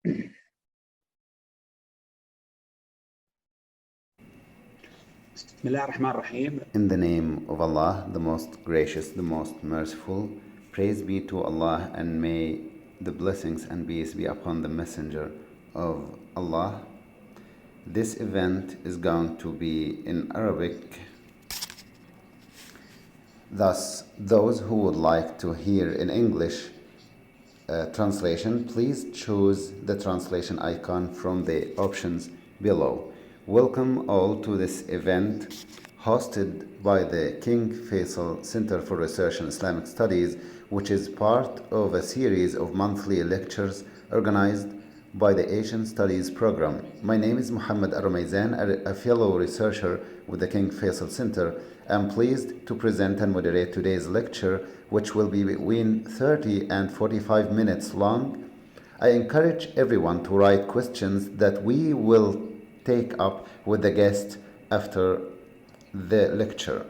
بسم الله الرحمن الرحيم. In the name of Allah, the most gracious, the most merciful, praise be to Allah, and may the blessings and peace be upon the messenger of Allah. This event is going to be in Arabic. Thus, those who would like to hear in English translation, please choose the translation icon from the options below. Welcome all to this event hosted by the King Faisal Center for Research in Islamic Studies, which is part of a series of monthly lectures organized by the Asian Studies program. My name is Muhammad Ar-Rumaizan, a fellow researcher with the King Faisal Center. I'm pleased to present and moderate today's lecture, which will be between 30 and 45 minutes long. I encourage everyone to write questions that we will take up with the guest after the lecture.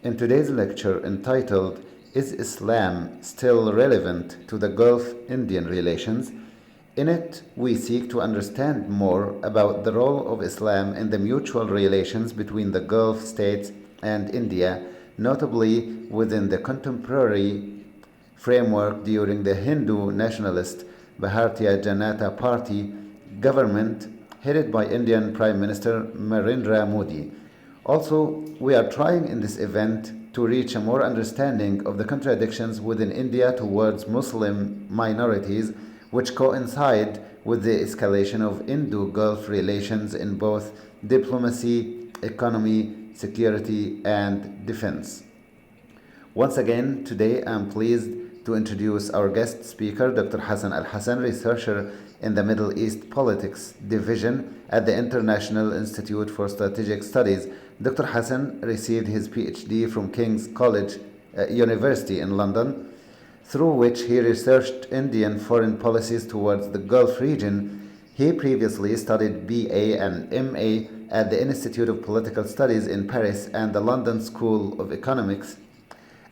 In today's lecture entitled, "Is Islam Still Relevant to the Gulf-Indian Relations?" In it, we seek to understand more about the role of Islam in the mutual relations between the Gulf states and India, notably within the contemporary framework during the Hindu nationalist Bharatiya Janata Party government headed by Indian Prime Minister Narendra Modi. Also, we are trying in this event to reach a more understanding of the contradictions within India towards Muslim minorities, which coincide with the escalation of Indo-Gulf relations in both diplomacy, economy, security, and defense. Once again, today I'm pleased to introduce our guest speaker, Dr. Hassan Al-Hassan, researcher in the Middle East Politics Division at the International Institute for Strategic Studies. Dr. Hassan received his PhD from King's College University in London, through which he researched Indian foreign policies towards the Gulf region. He previously studied BA and MA at the Institute of Political Studies in Paris and the London School of Economics,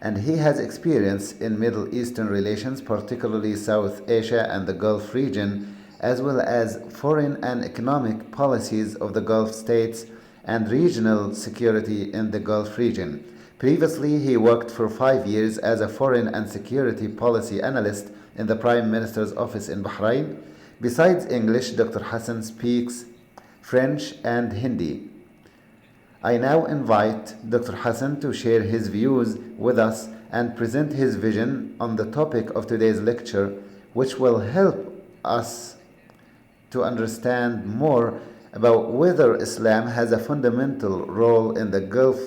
and he has experience in Middle Eastern relations, particularly South Asia and the Gulf region, as well as foreign and economic policies of the Gulf states and regional security in the Gulf region. Previously, he worked for 5 years as a foreign and security policy analyst in the Prime Minister's office in Bahrain. Besides English, Dr. Hassan speaks French and Hindi. I now invite Dr. Hassan to share his views with us and present his vision on the topic of today's lecture, which will help us to understand more about whether Islam has a fundamental role in the Gulf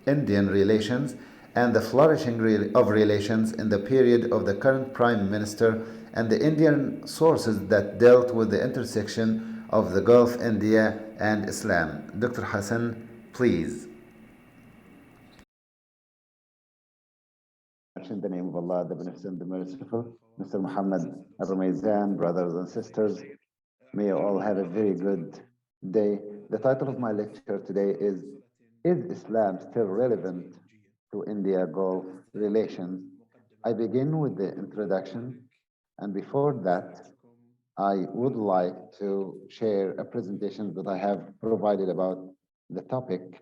Indian relations and the flourishing of relations in the period of the current Prime Minister and the Indian sources that dealt with the intersection of the Gulf, India, and Islam. Dr. Hassan, please. In the name of Allah, the Beneficent, the Merciful, Mr. Muhammad Ar-Rumaizan, brothers and sisters, may you all have a very good day. The title of my lecture today is Islam Still Relevant to India-Gulf Relations? I begin with the introduction, and before that, I would like to share a presentation that I have provided about the topic.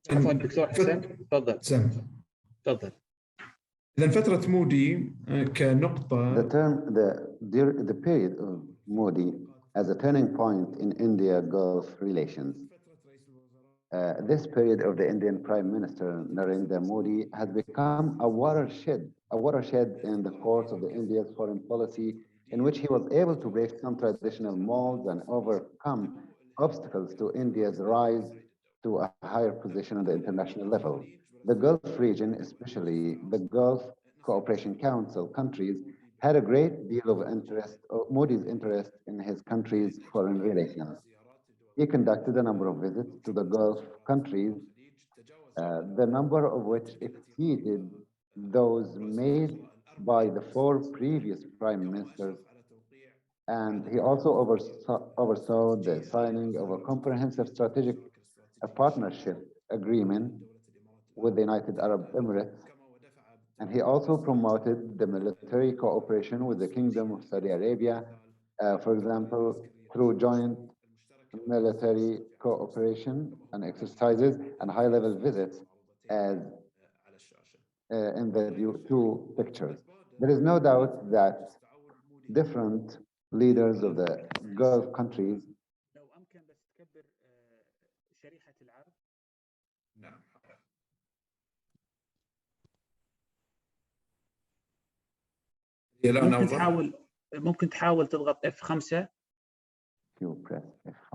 عفوا دكتور حسن، تفضل. تفضل. إذا فترة مودي كنقطة. The period of Modi as a turning point in India-Gulf relations. This period of the Indian Prime Minister Narendra Modi has become a watershed in the course of the India's foreign policy, in which he was able to break some traditional molds and overcome obstacles to India's rise to a higher position on the international level. The Gulf region, especially the Gulf Cooperation Council countries, had a great deal of interest, Modi's interest in his country's foreign relations. He conducted a number of visits to the Gulf countries, the number of which exceeded those made by the four previous prime ministers, and he also oversaw the signing of a comprehensive strategic partnership agreement with the United Arab Emirates, and he also promoted the military cooperation with the Kingdom of Saudi Arabia, for example, through joint military cooperation and exercises and high-level visits, as in the two pictures. There is no doubt that different leaders of the Gulf countries. لو أمكن بس تكبر شريحة العرض. نعم. ممكن تحاول تضغط F5. You press F5.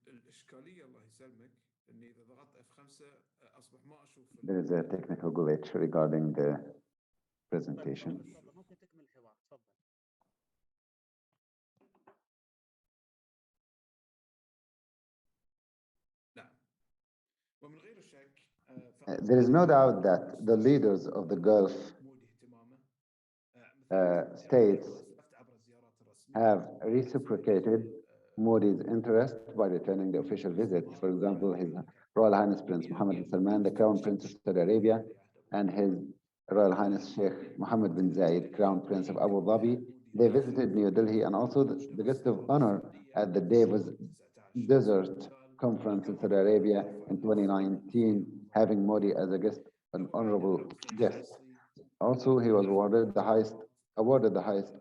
الإشكالية الله يسلمك إني إذا ضغطت F5 أصبح ما أشوف. There is a technical glitch regarding the presentation. ممكن تكمل الحوار تفضل. نعم. ومن غير شك. There is no doubt that the leaders of the Gulf states have reciprocated Modi's interest by returning the official visits. For example, His Royal Highness Prince Mohammed bin Salman, the Crown Prince of Saudi Arabia, and His Royal Highness Sheikh Mohammed bin Zayed, Crown Prince of Abu Dhabi. They visited New Delhi, and also the guest of honor at the Davos Desert Conference in Saudi Arabia in 2019, having Modi as a guest, an honorable guest. Also, he was awarded the highest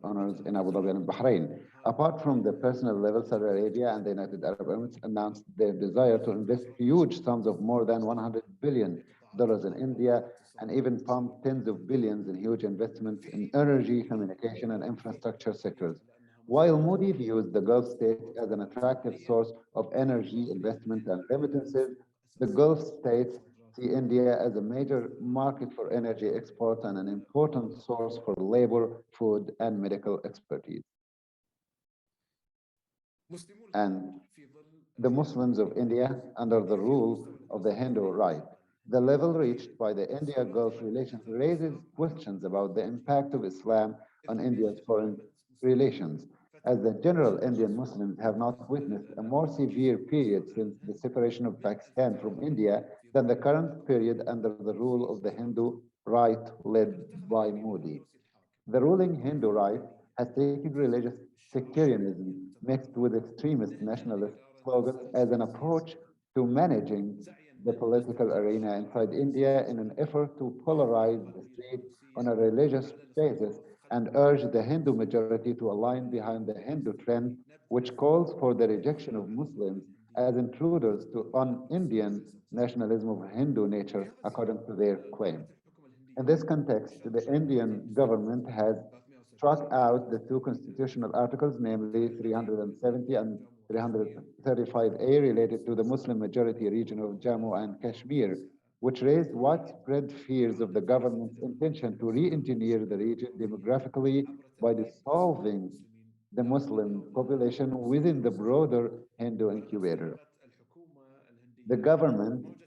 honors in Abu Dhabi and Bahrain. Apart from the personal level, Saudi Arabia and the United Arab Emirates announced their desire to invest huge sums of more than $100 billion in India, and even pumped tens of billions in huge investments in energy, communication, and infrastructure sectors. While Modi views the Gulf states as an attractive source of energy, investment, and remittances, the Gulf states see India as a major market for energy export and an important source for labor, food, and medical expertise. And the Muslims of India, under the rule of the Hindu Rite, the level reached by the India-Gulf relations raises questions about the impact of Islam on India's foreign relations, as the general Indian Muslims have not witnessed a more severe period since the separation of Pakistan from India than the current period under the rule of the Hindu Rite led by Modi. The ruling Hindu Rite has taken religious sectarianism mixed with extremist nationalist slogans as an approach to managing the political arena inside India in an effort to polarize the state on a religious basis and urge the Hindu majority to align behind the Hindu trend, which calls for the rejection of Muslims as intruders on Indian nationalism of Hindu nature, according to their claim. In this context, the Indian government has struck out the two constitutional articles, namely 370 and 335A, related to the Muslim majority region of Jammu and Kashmir, which raised widespread fears of the government's intention to re-engineer the region demographically by dissolving the Muslim population within the broader Hindu incubator. The government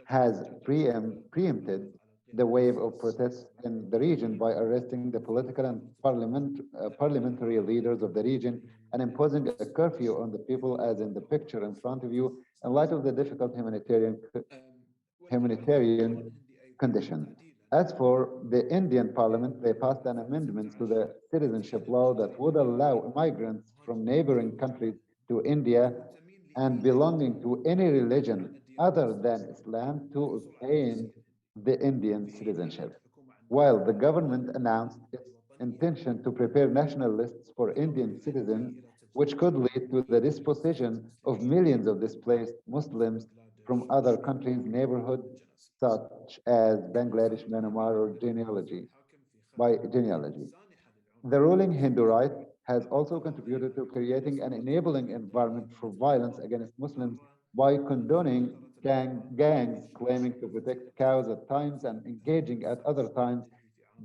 has preempted the wave of protests in the region by arresting the political and parliamentary leaders of the region and imposing a curfew on the people, as in the picture in front of you, in light of the difficult humanitarian condition. As for the Indian parliament, they passed an amendment to the Citizenship Law that would allow migrants from neighboring countries to India and belonging to any religion other than Islam to obtain the Indian citizenship. While the government announced its intention to prepare national lists for Indian citizens, which could lead to the dispossession of millions of displaced Muslims from other countries' neighborhood, such as Bangladesh, Myanmar, or by genealogy. The ruling Hindu Rite has also contributed to creating an enabling environment for violence against Muslims by condoning gangs claiming to protect cows at times and engaging at other times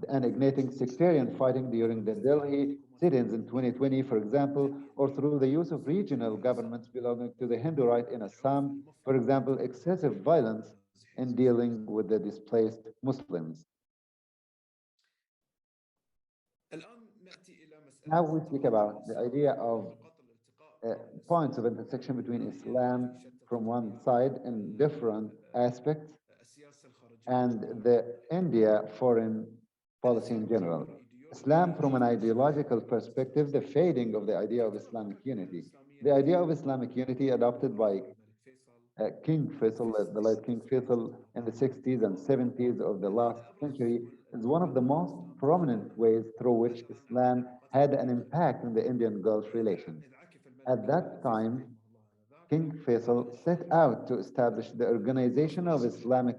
and igniting sectarian fighting during the Delhi sit-ins in 2020, for example, or through the use of regional governments belonging to the Hindu right in Assam, for example, excessive violence in dealing with the displaced Muslims. Now we speak about the idea of uh, points of intersection between Islam from one side in different aspects and the India foreign policy in general. Islam from an ideological perspective, the fading of the idea of Islamic unity. The idea of Islamic unity adopted by King Faisal, the late King Faisal in the 60s and 70s of the last century, is one of the most prominent ways through which Islam had an impact in the Indian Gulf relations. At that time, King Faisal set out to establish the Organization of Islamic,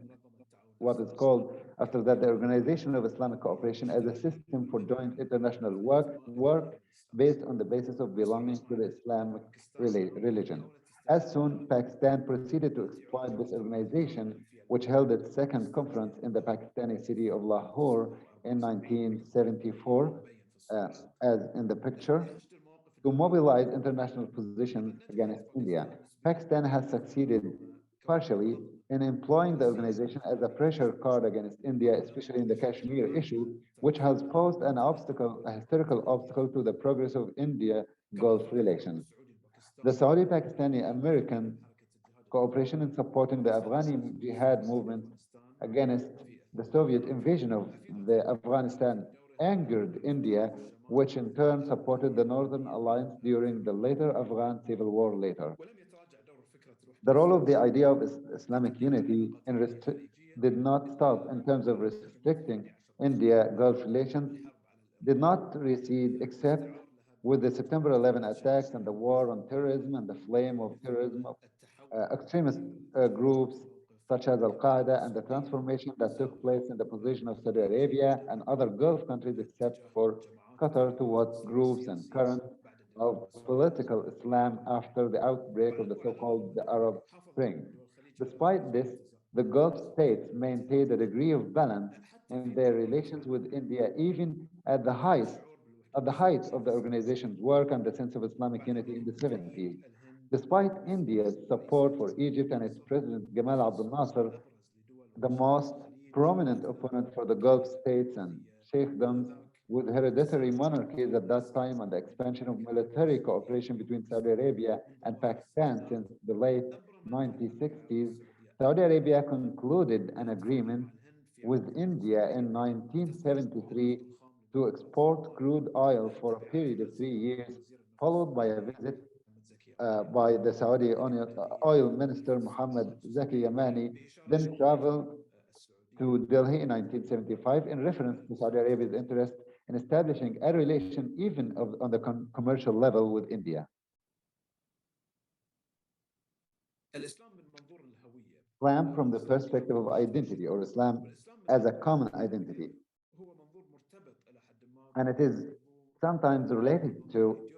what is called after that the Organization of Islamic Cooperation as a system for joint international work based on the basis of belonging to the Islamic religion. As soon, Pakistan proceeded to exploit this organization, which held its second conference in the Pakistani city of Lahore in 1974, uh, as in the picture, to mobilize international positions against India. Pakistan has succeeded partially in employing the organization as a pressure card against India, especially in the Kashmir issue, which has posed an obstacle, a historical obstacle to the progress of India-Gulf relations. The Saudi-Pakistani American cooperation in supporting the Afghani jihad movement against the Soviet invasion of the Afghanistan angered India, which in turn supported the Northern Alliance during the later Afghan civil war later. The role of the idea of Islamic unity did not stop in terms of restricting India-Gulf relations, did not recede except with the September 11 attacks and the war on terrorism and the flame of terrorism of extremist groups such as Al-Qaeda and the transformation that took place in the position of Saudi Arabia and other Gulf countries except for Qatar towards groups and currents of political Islam after the outbreak of the so-called the Arab Spring. Despite this, the Gulf states maintained a degree of balance in their relations with India even at the height of the organization's work and the sense of Islamic unity in the 70s. Despite India's support for Egypt and its president Gamal Abdel Nasser, the most prominent opponent for the Gulf states and sheikdoms with hereditary monarchies at that time and the expansion of military cooperation between Saudi Arabia and Pakistan since the late 1960s, Saudi Arabia concluded an agreement with India in 1973 to export crude oil for a period of 3 years, followed by a visit by the Saudi oil minister Mohammed Zaki Yamani, then traveled to Delhi in 1975 in reference to Saudi Arabia's interest in establishing a relation even on the commercial level with India. Islam from the perspective of identity, or Islam as a common identity. And it is sometimes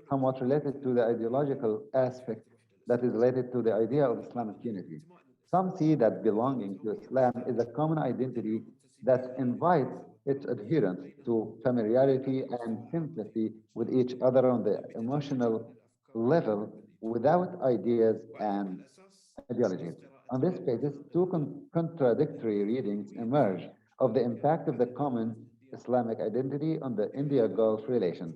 somewhat related to the ideological aspect that is related to the idea of Islamic unity. Some see that belonging to Islam is a common identity that invites its adherents to familiarity and sympathy with each other on the emotional level without ideas and ideologies. On this basis, two contradictory readings emerge of the impact of the common Islamic identity on the India-Gulf relations,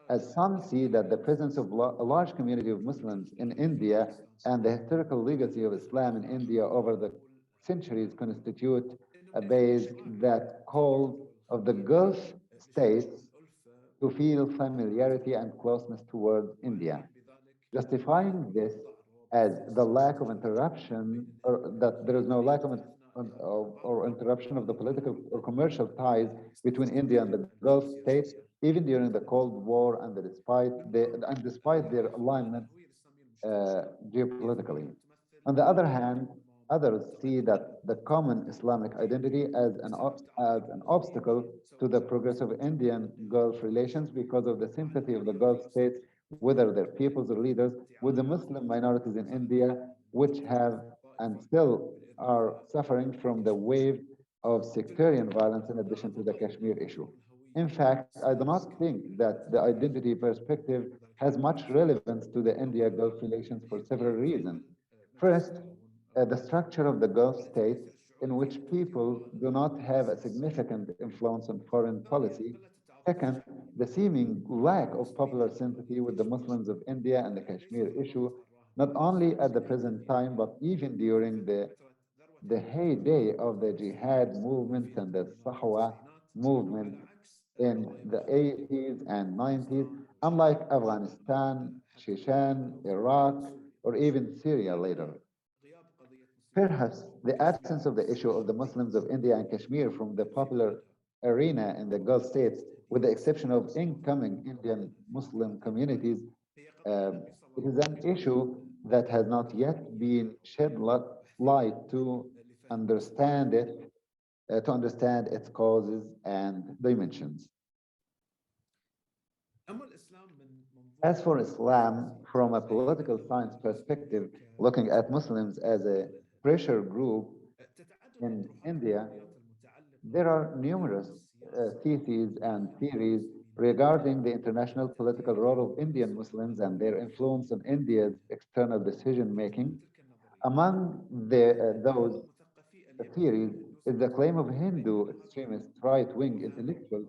as some see that the presence of a large community of Muslims in India and the historical legacy of Islam in India over the centuries constitute a base that calls of the Gulf states to feel familiarity and closeness towards India, justifying this as the lack of interruption, or that there is no lack or interruption of the political or commercial ties between India and the Gulf states, even during the Cold War and despite their alignment geopolitically. On the other hand, Others see that the common Islamic identity as as an obstacle to the progress of Indian Gulf relations because of the sympathy of the Gulf states, whether their peoples or leaders, with the Muslim minorities in India, which have and still are suffering from the wave of sectarian violence in addition to the Kashmir issue. In fact, I do not think that the identity perspective has much relevance to the India Gulf relations for several reasons. First, the structure of the Gulf states, in which people do not have a significant influence on foreign policy. Second, the seeming lack of popular sympathy with the Muslims of India and the Kashmir issue, not only at the present time, but even during the heyday of the jihad movements and the Sahwa movement in the 80s and 90s, unlike Afghanistan, Chechen, Iraq, or even Syria later. Perhaps the absence of the issue of the Muslims of India and Kashmir from the popular arena in the Gulf states, with the exception of incoming Indian Muslim communities, it is an issue that has not yet been shed light to understand it, to understand its causes and dimensions. As for Islam, from a political science perspective, looking at Muslims as a pressure group in India, there are numerous theses and theories regarding the international political role of Indian Muslims and their influence on India's external decision making. Among those theories is the claim of Hindu extremist right-wing intellectuals.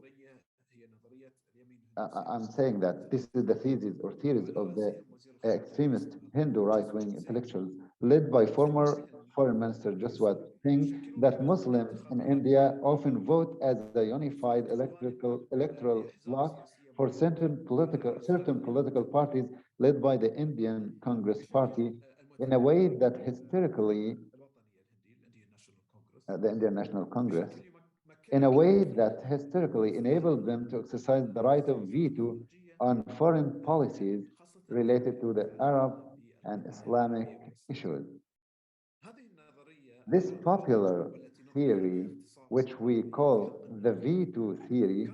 I'm saying that this is the thesis or theories of the extremist Hindu right-wing intellectuals led by former Foreign Minister Joshua Singh that Muslims in India often vote as a unified electoral bloc for certain political parties led by the Indian Congress Party in a way that historically the Indian National Congress in a way that historically enabled them to exercise the right of veto on foreign policies related to the Arab and Islamic issues. This popular theory, which we call the veto theory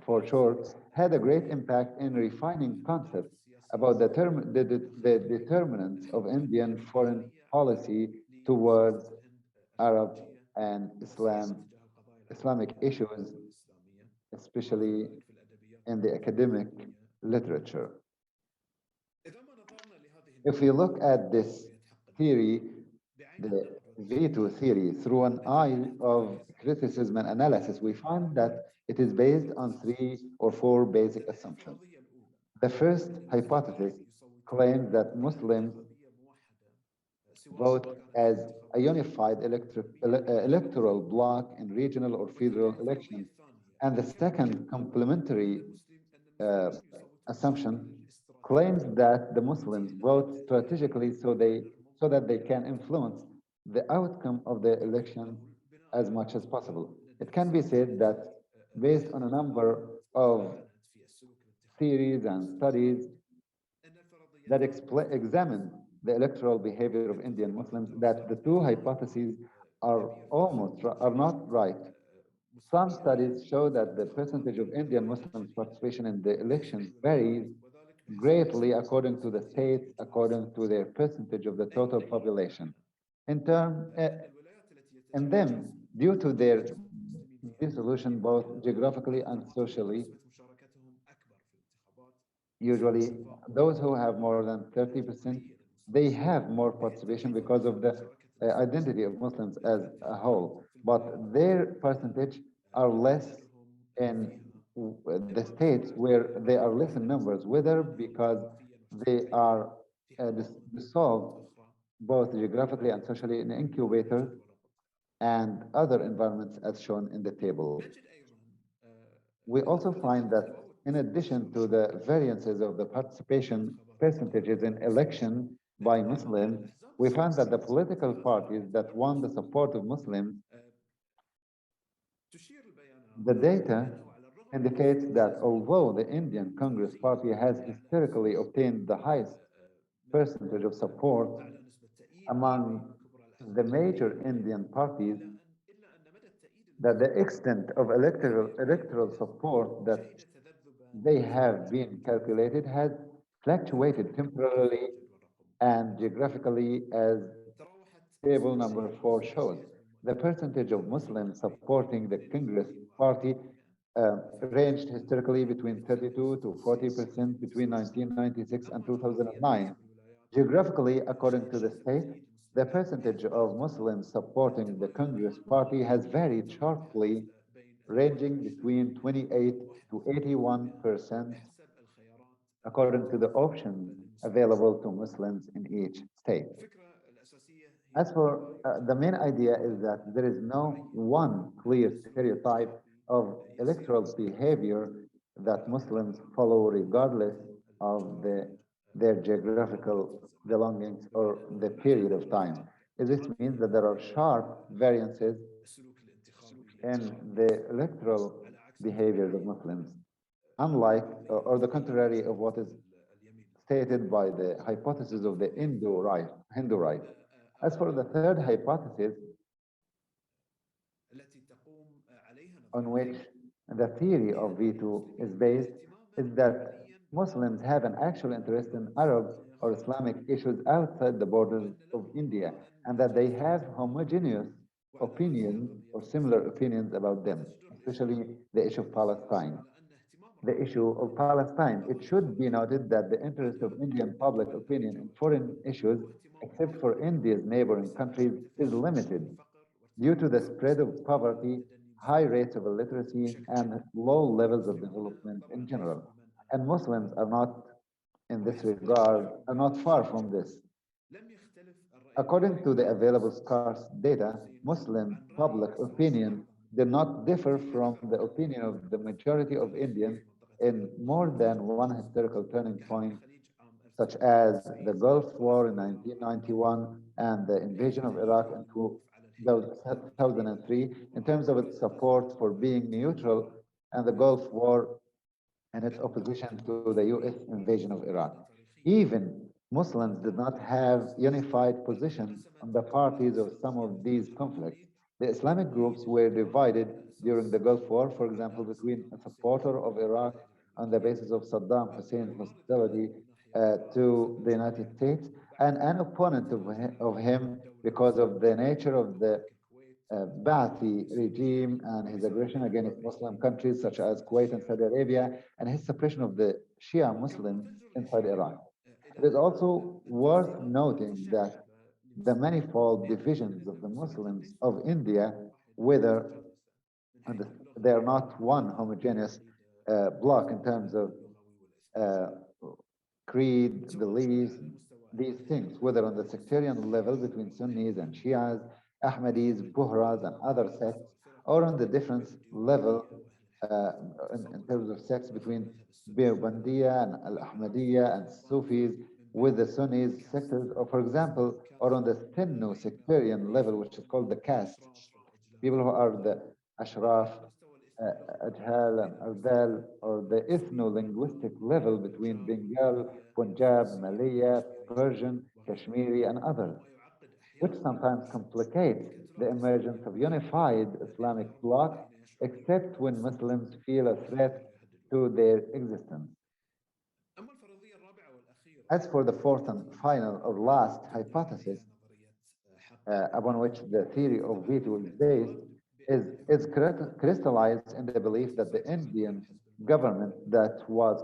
for short, had a great impact in refining concepts about the determinants of Indian foreign policy towards Arab and Islamic issues, especially in the academic literature. If we look at this theory, the veto theory, through an eye of criticism and analysis, we find that it is based on three or four basic assumptions. The first hypothesis claims that Muslims vote as a unified electoral bloc in regional or federal elections. And the second complementary uh, assumption claims that the Muslims vote strategically so that they can influence the outcome of the elections as much as possible. It can be said that based on a number of theories and studies that examine the electoral behavior of Indian Muslims, that the two hypotheses are not right. Some studies show that the percentage of Indian Muslims' participation in the elections varies greatly according to the states, according to their percentage of the total population. In turn, and then, due to their dissolution both geographically and socially, usually those who have more than 30%, they have more participation because of the identity of Muslims as a whole, but their percentage are less in the states where they are less in numbers, whether because they are dissolved both geographically and socially in incubators and other environments as shown in the table. We also find that in addition to the variances of the participation percentages in election by Muslims, we find that the political parties that won the support of Muslims, the data indicates that although the Indian Congress Party has historically obtained the highest percentage of support among the major Indian parties إلا أن مدى التأييد that the الانتخابي extent of electoral للإنجليز support that شهد تذبذبا they في have نسب been الانتخاب. calculated has fluctuated temporarily النتائج والرقم and geographically as تراوحت table number استراتيجية 4 shows. الحزب The percentage of المؤيد Muslims للأمريكي supporting the Congress 42% Party ranged historically between 32 to 40% between 1996 and أما فرضية 2009. حسم الولايات Geographically, according to the شهدت state, تأييد the مستمر percentage of Muslims supporting the Congress التمايل Party has varied يتراوح sharply, بين ranging 28 between 28 و to 31% 81% بحسب الخيارات according to the options المسموحة. available to Muslims in each state. الفكرة الأساسية هي As for ما the يسمى main idea is بالانتخاب that there is no المعين one clear السلوك stereotype الانتخابي of يسير electoral behavior that على Muslims مدار follow regardless of الجغرافيا their ذات geographical الزمان. belongings or the period بعدما of time. This means تعرضنا that there are sharp variances للسلوك الانتخابي in the electoral على عكس behaviors of التوقع Muslims, unlike الفرضية or the التي contrary of what is تستهدف اليمين stated اليساري. by the hypothesis أما of the الفرضية الثانية Hindu right. As for the أو third hypothesis, التي تقوم عليها on نظريتي which the theory هي of أن veto is للمسلمين based, اهتماما is that عمليا Muslims بالمواطنة have an actual interest in Arab الإسلامية or خارج Islamic إيران، issues outside the borders وأن of لهم India, آراء and that they متجاذبة have homogeneous وعلى رأسها opinions or قضية similar فلسطين. opinions about them, وتجدر especially الإشارة the issue of كثيرا Palestine. على أن اهتمام The الغرب issue of بالمواطنة Palestine. It should be خارج noted that the interest of إيران Indian public يتولد opinion in foreign توجها issues, واهتماما except for كبيرا India's neighboring countries, بسبب is تفشي limited الفقر due وارتفاع to the نسب spread of السكان poverty, وتدني high مستوى rates of التعليم illiteracy, بشكل عام. and low levels of والمسلمون development in طبعا general. ليسوا بمنأى And Muslims are not, in this ويحظون regard, are بشعبية not far شديدة. from this. لم يختلف الرأي According to العام the بين available scarce data, الدراسين Muslim عن رأي public أكثر opinion الشيوعية did not differ التي from the يدفعون opinion of the للانتخابات majority of الرئاسية Indians في منطقة in more الخليج than one المتوسط historical turning كحرب point, الخليج عام such as the 1990 Gulf War in وأزمة العراق بعد 1991 and the حين invasion of تغير Iraq in الموقف على الهند والبحرين 2003, in terms of its وأفغانستان support for بعد being انتهاء neutral, الحرب and the Gulf العراقية. War and its لم تعد opposition to the US الثورية invasion of Iraq. قاعدة تاريخية. Even Muslims لم did تعد not القضية have السياسية unified بل positions انقسمت on the القضية parties of some السياسية of في these العهد conflicts. الحديث The بين Islamic مؤيدي groups were الإيران divided على during the أساس Gulf War, for example, أن between صدام a حسين supporter of يحب Iraq العوائد on the الأمريكية basis of Saddam Hussein's ويعارض الإيران hostility من ناحية أخرى to بسبب the United شرعيته States, بعد and an opponent of انتهاء him الدولة because of the الإسلامية nature of the كالكويت Ba'athi وسوريا regime and his aggression وبسبب against Muslim countries such as ممارسات Kuwait and الشيعة Saudi Arabia, and his suppression of the Shia كما Muslims تجدر inside الإشارة Iraq. إلى It is أن also worth التأثيرات noting that المتشعبة the لمسلمي manifold إنديا divisions ليست of the بصمة Muslims ليست of India, بلغة واحدة whether ليست جنسا من حيث they اللغة are not one والعقيدة homogeneous من block حيث in terms البناء of اللغوي والإسلامي، uh, creed, سواء كان beliefs, على مستوى these الأديان things, whether on the والسنة sectarian level between Sunnis and Shias, Ahmadis, Buhras, and other والرافضة sects, والفرق or on the different بين level الديوبندية وأهل uh, الحديث in والمعتصمة terms of sects وأهل between المذهب السني Deobandiyya and Al-Ahmadiyya and Sufis من with the بين Sunnis الكاست sectors, or for example, or on the Sinnu sectarian level, which is called the caste, الأشراف والأجلاء people who are the Ashraf, وعلى مستوى الإثنو اللغوي Ajhal and بين Ardal, البسطامية or the والسوريين ethno-linguistic level between والنجار Bengal, والمالية Punjab, والفارسيين Malaya, والكشميريين Persian, وغيرهم. Kashmiri, and others, ويعقد which أحيانا sometimes الأمور complicates لكي the تلاحظ emergence of unified Islamic العرب bloc, حين يشعرون except when بالخطر Muslims feel a threat الذي يهددهم. to their existence. أما الفرضية الرابعة والأخيرة As for the fourth and final or last تبنى hypothesis عليها نظرية حق upon which the theory of فتعلق veto is based, الاعتقاد بأن is crystallized in the belief that the مؤسسات رئاسية Indian الحزب government المؤيدة that أولت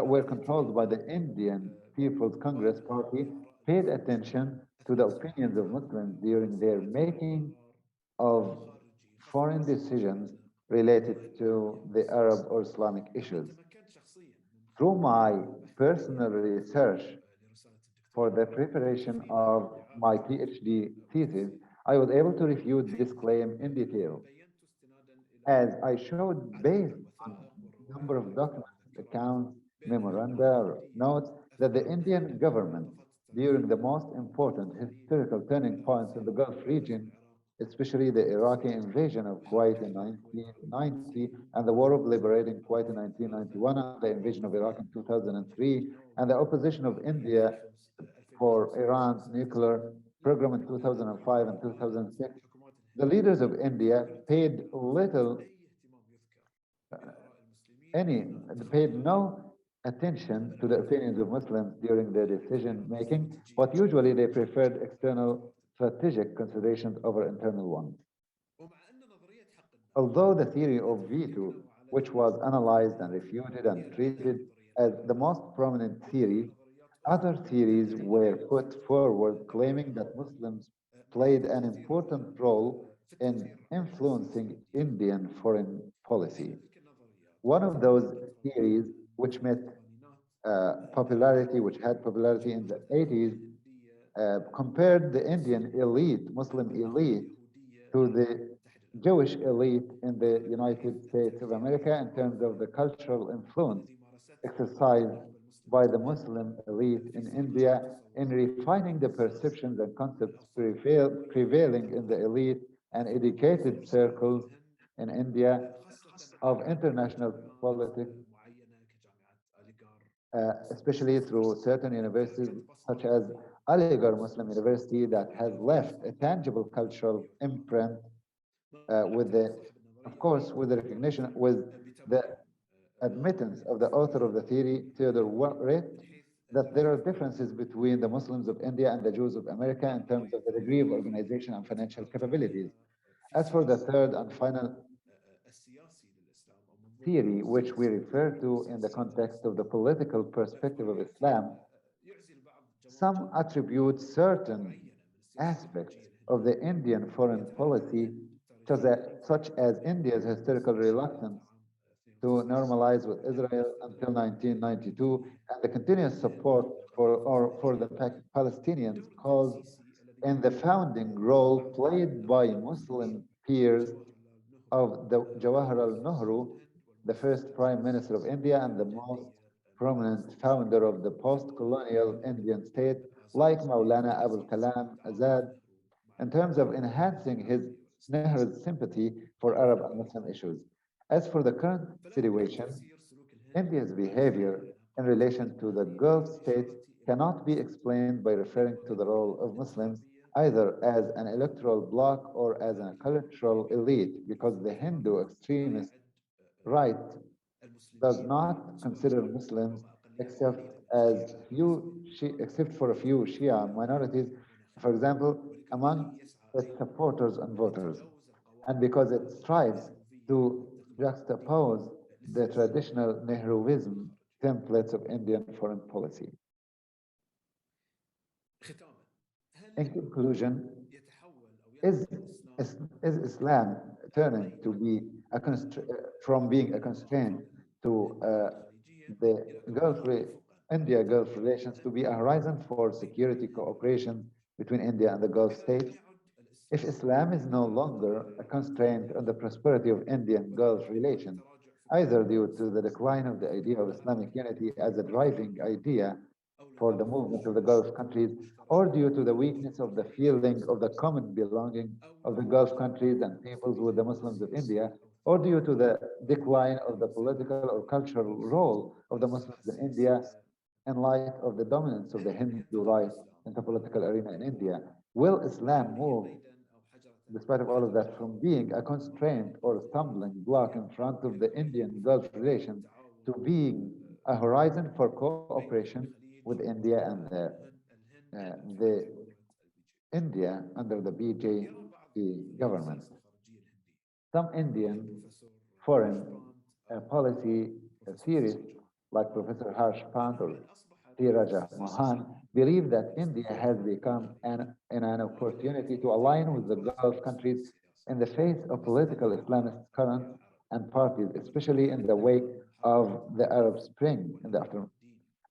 were controlled by اهتماما the Indian People's Congress بإبقائها Party بآراء paid المسلمين attention to the أثناء opinions of صراعاتهم Muslims during their وصراعاتهم على making قرار of خارجي خاصة foreign بالزواج decisions بالأبناء related والأهمية to the والسياسة. Arab or Islamic لقد issues. تمكنت شخصيا من Through خلال my بحثي personal research لرسالة for الدكتوراه the preparation وتفعيل of my إعادة PhD التدوين thesis, والتفسير، I was able to refute this حيث claim in detail, بينت استنادا إلى as I showed عدد من based on الوثائق a number والروايات of documents, والمذكرات accounts, بأن memoranda, الحكومة or الهندية notes that the أثناء Indian government, المناطفات during the التاريخية most important للخليج historical turning points in والأندلس the Gulf وغزو region, العراق especially the Iraqi invasion of Kuwait in وتحرير الكويت على المدى 1990 القصير and the war of liberating Kuwait in والعودة الثالثة 1991 and the invasion of Iraq in جبهة 2003 الجنوب and the opposition of عام India for 2005 Iran's nuclear program in 2005 and 2006, the leaders of India paid little, any, paid no attention to the opinions of Muslims during their decision making, but usually they preferred external strategic considerations over internal ones. Although the theory of veto, which was analyzed and refuted and treated as the most prominent theory, other theories were put forward claiming that Muslims played an important role in influencing Indian foreign policy. One of those theories, which which had popularity in the 80s, compared the Indian elite, Muslim elite, to the Jewish elite in the United States of America in terms of the cultural influence exercised by the Muslim elite in India in refining the perceptions and concepts prevailing in the elite and educated circles in India of international politics, especially through certain universities such as Aligarh Muslim University that has left a tangible cultural imprint with the, of course, with the recognition, with the admittance of the author of the theory, Theodore Witt, that there are differences between the Muslims of India and the Jews of America in terms of the degree of organization and financial capabilities. As for the third and final theory, which we refer to in the context of the political perspective of Islam, some attribute certain aspects of the Indian foreign policy, such as India's historical reluctance to normalize with Israel until 1992 and the continuous support for the Palestinians cause in the founding role played by Muslim peers of the Jawaharlal Nehru, the first Prime Minister of India and the most prominent founder of the post-colonial Indian state, like Maulana Abul Kalam Azad, in terms of enhancing Nehru's sympathy for Arab and Muslim issues. As for the current situation, India's behavior in relation to the Gulf states cannot be explained by referring to the role of Muslims either as an electoral bloc or as a cultural elite, because the Hindu extremist right does not consider Muslims except for a few Shia minorities, for example, among its supporters and voters, and because it strives to juxtapose the traditional Nehruism templates of Indian foreign policy. In conclusion, is, is Islam turning to be from being a constraint to the India-Gulf relations to be a horizon for security cooperation between India and the Gulf states? If Islam is no longer a constraint on the prosperity of Indian Gulf relations, either due to the decline of the idea of Islamic unity as a driving idea for the movement of the Gulf countries, or due to the weakness of the feeling of the common belonging of the Gulf countries and peoples with the Muslims of India, or due to the decline of the political or cultural role of the Muslims in India in light of the dominance of the Hindu right in the political arena in India, will Islam move, despite of all of that, from being a constraint or a stumbling block in front of the Indian Gulf relations to being a horizon for cooperation with India and the India under the BJP government? Some Indian foreign policy theorists like Professor Harsh Pant or T. Raja Mohan believe that India has become an opportunity to align with the Gulf countries in the face of political Islamist currents and parties, especially in the wake of the Arab Spring in the aftermath,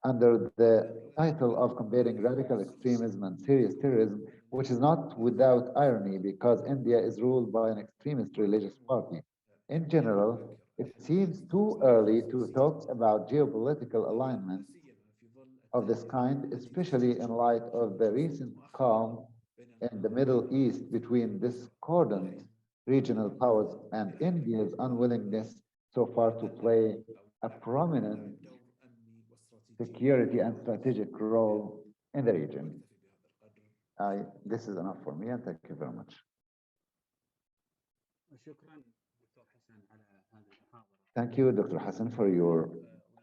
under the title of combating radical extremism and serious terrorism, which is not without irony because India is ruled by an extremist religious party. In general, it seems too early to talk about geopolitical alignment of this kind, especially in light of the recent calm in the Middle East between discordant regional powers and India's unwillingness so far to play a prominent security and strategic role in the region. This is enough for me, and thank you very much. شكرا دكتور حسن على هذه المحاضرة. Thank you, Dr. Hassan, for your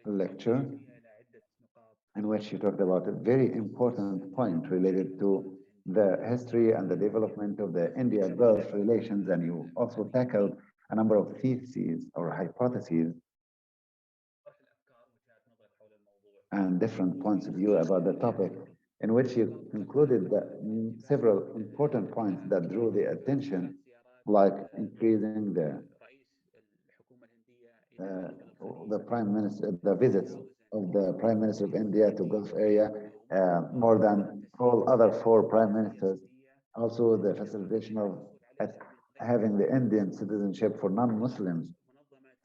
lecture, فيها إلى عدة نقاط in which you talked about a very important point related to the history and the development of the India-Gulf relations, and you also tackled a number of theses or hypotheses طرح الأفكار ووجهات نظر حول الموضوع. and different points of view about the topic, in which you concluded that several important points that drew the attention, like increasing رئيس الحكومة الهندية إلى the Prime Minister, the visits of the Prime Minister of India to Gulf area, more than all other four Prime Ministers. Also, the facilitation of having the Indian citizenship for non-Muslims,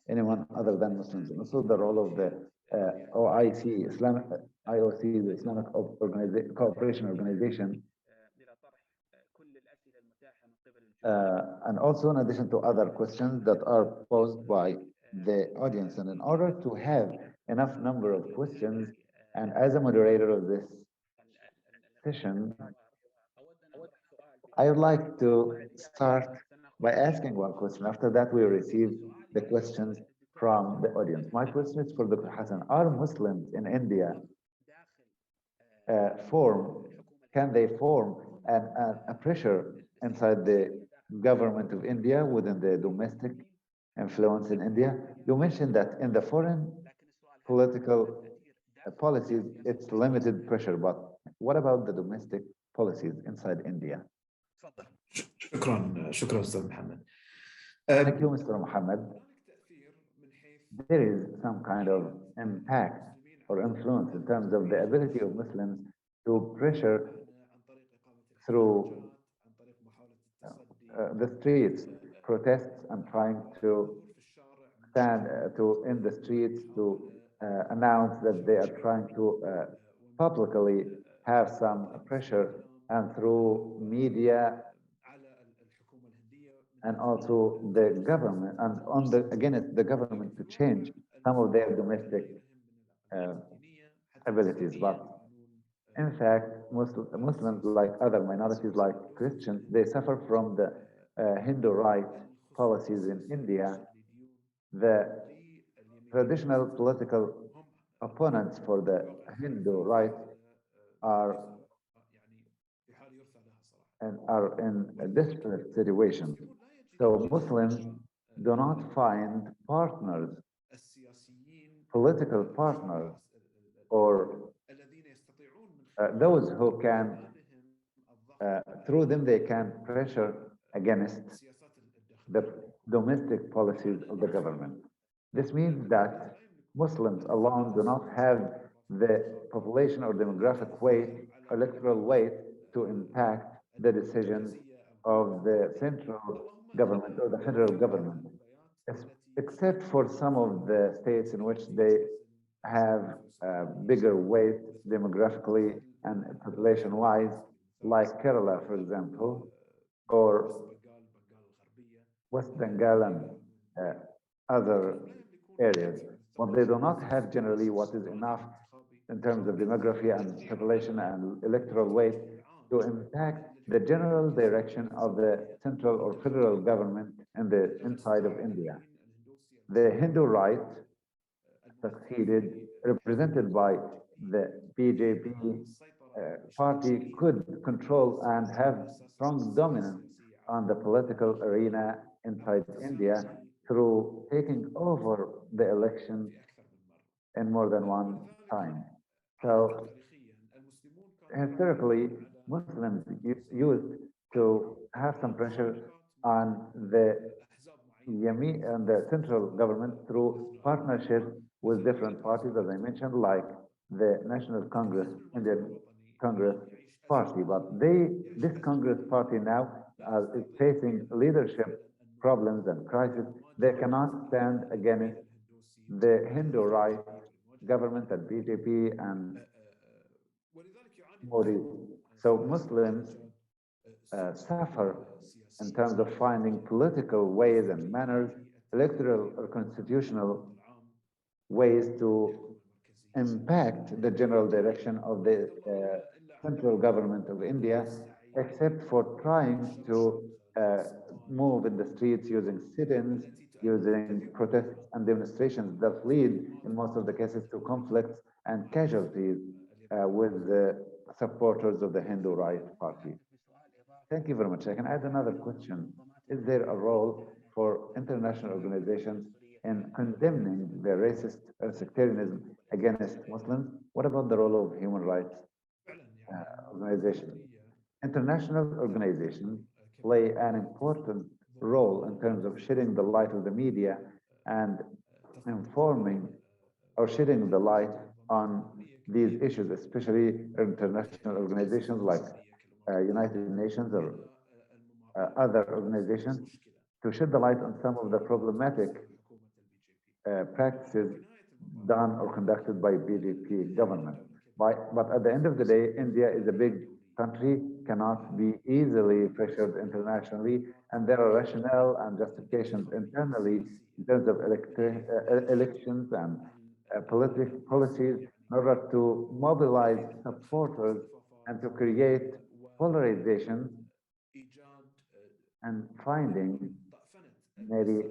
anyone other than Muslims. And also the role of the OIC, IOC, the Islamic Cooperation Organization. إلى طرح كل الأسئلة المتاحة من قبل And also in addition to other questions that are posed by the audience. And in order to have enough number of questions, and as a moderator of this session, I would like to start by asking one question. After that, we receive the questions from the audience. My question is for Dr. Hassan. Are Muslims in India can they form a pressure inside the government of India within the domestic influence in India? You mentioned that in the foreign political policies, it's limited pressure, but what about the domestic policies inside India? شكرا أستاذ محمد. Thank you, Mr. Muhammad. There is some kind of impact or influence in terms of the ability of Muslims to pressure through the streets, protests, and trying to stand in the streets to announce that they are trying to publicly have some pressure, and through media and also the government, and again it's the government to change some of their domestic abilities. But in fact, Muslims, like other minorities like Christians, they suffer from the Hindu right policies in India. The traditional political opponents for the Hindu right are in a desperate situation. So Muslims do not find partners, political partners, or those who can, through them they can pressure against the domestic policies of the government. This means that Muslims alone do not have the population or demographic weight, electoral weight, to impact the decisions of the central government or the federal government, except for some of the states in which they have a bigger weight demographically and population-wise, like Kerala, for example, or West Bengal and other areas. But they do not have generally what is enough in terms of demography and population and electoral weight to impact the general direction of the central or federal government in the inside of India. The Hindu right succeeded, represented by the BJP party, could control and have strong dominance on the political arena inside India through taking over the election in more than one time. So historically, Muslims used to have some pressure on the and the central government through partnership with different parties, as I mentioned, like the National Congress, Indian Congress Party. But this Congress Party now is facing leadership problems and crisis. They cannot stand against the Hindu right government and BJP and Modi. So Muslims suffer in terms of finding political ways and manners, electoral or constitutional ways to impact the general direction of the central government of India except for trying to move in the streets using sit-ins, using protests and demonstrations that lead, in most of the cases, to conflicts and casualties with the supporters of the Hindu Right Party. Thank you very much. I can add another question. Is there a role for international organizations in condemning the racist sectarianism against Muslims? What about the role of human rights organizations? International organizations play an important role in terms of shedding the light of the media and informing or shedding the light on these issues, especially international organizations like United Nations or other organizations, to shed the light on some of the problematic practices done or conducted by BJP government. But at the end of the day, India is a big country, cannot be easily pressured internationally, and there are rationale and justifications internally in terms of elections and policies in order to mobilize supporters and to create polarization and finding maybe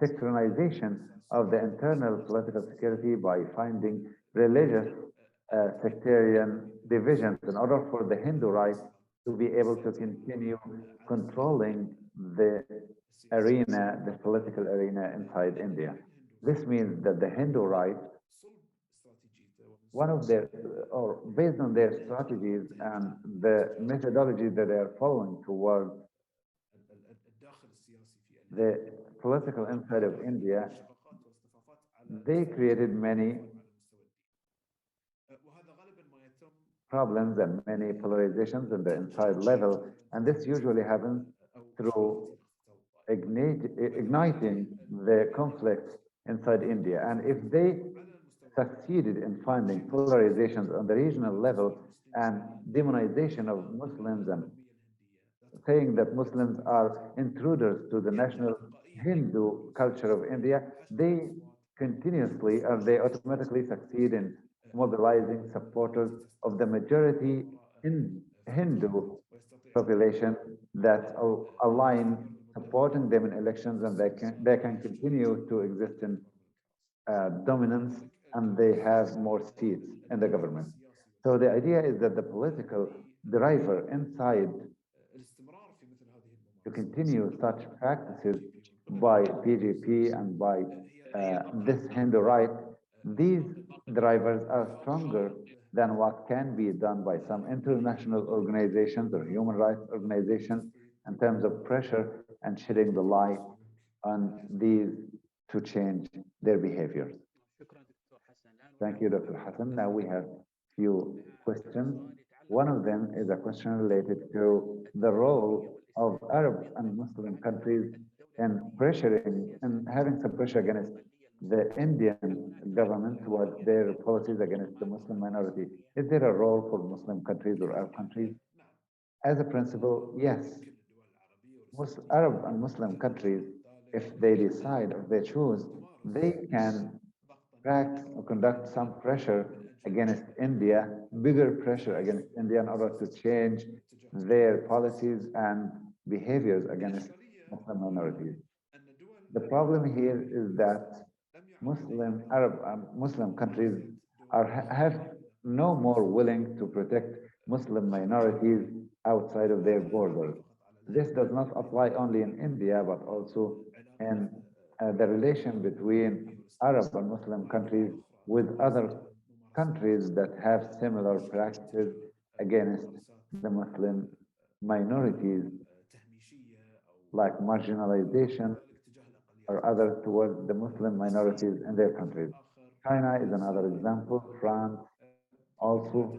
sectorization of the internal political security by finding religious sectarian divisions in order for the Hindu right to be able to continue controlling the arena, the political arena inside India. This means that the Hindu right, one of their, or based on their strategies and the methodology that they are following towards the political inside of India, they created many problems and many polarizations in the inside level, and this usually happens through igniting the conflict inside India. And if they succeeded in finding polarizations on the regional level and demonization of Muslims and saying that Muslims are intruders to the national Hindu culture of India, they continuously or they automatically succeed in mobilizing supporters of the majority in Hindu population that align supporting them in elections, and they can continue to exist in dominance, and they have more seats in the government. So the idea is that the political driver inside to continue such practices by BJP and by this Hindu right, these drivers are stronger than what can be done by some international organizations or human rights organizations in terms of pressure and shedding the light on these to change their behaviors. Thank you, Dr. Hassan. Now we have few questions. One of them is a question related to the role of Arab and Muslim countries in pressuring and having some pressure against the Indian government towards their policies against the Muslim minority. Is there a role for Muslim countries or Arab countries? As a principle, yes. Arab and Muslim countries, if they decide or they choose, they can practice or conduct some pressure against India, bigger pressure against India in order to change their policies and behaviors against Muslim minorities. The problem here is that Arab and Muslim countries have no more willing to protect Muslim minorities outside of their borders. This does not apply only in India, but also in the relation between Arab and Muslim countries with other countries that have similar practices against the Muslim minorities, like marginalization or other towards the Muslim minorities in their countries. China is another example, France also,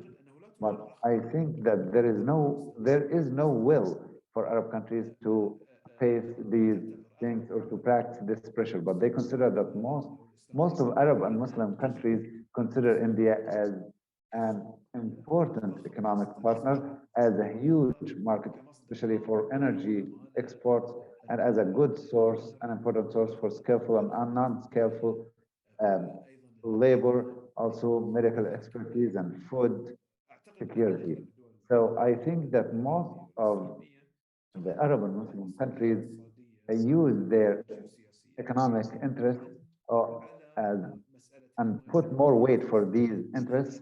but I think that there is no will for Arab countries to face these things or to practice this pressure, but they consider that most of Arab and Muslim countries consider India as an important economic partner, as a huge market, especially for energy exports, and as a good source, an important source for skillful and non-skillful labor, also medical expertise and food security. So I think that most of the Arab and Muslim countries use their economic interests as and put more weight for these interests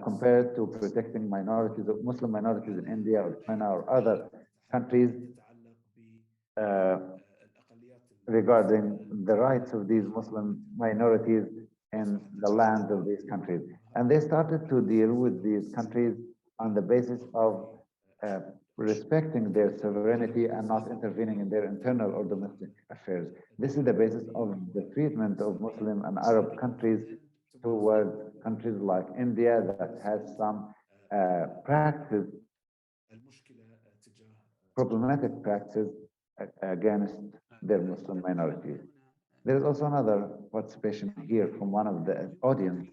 compared to protecting minorities, Muslim minorities in India or China or other countries uh, regarding the rights of these Muslim minorities in the lands of these countries. And they started to deal with these countries on the basis of uh, respecting their sovereignty and not intervening in their internal or domestic affairs. This is the basis of the treatment of Muslim and Arab countries towards countries like India that has some practice, problematic practices against their Muslim minorities. There is also another participation here from one of the audience.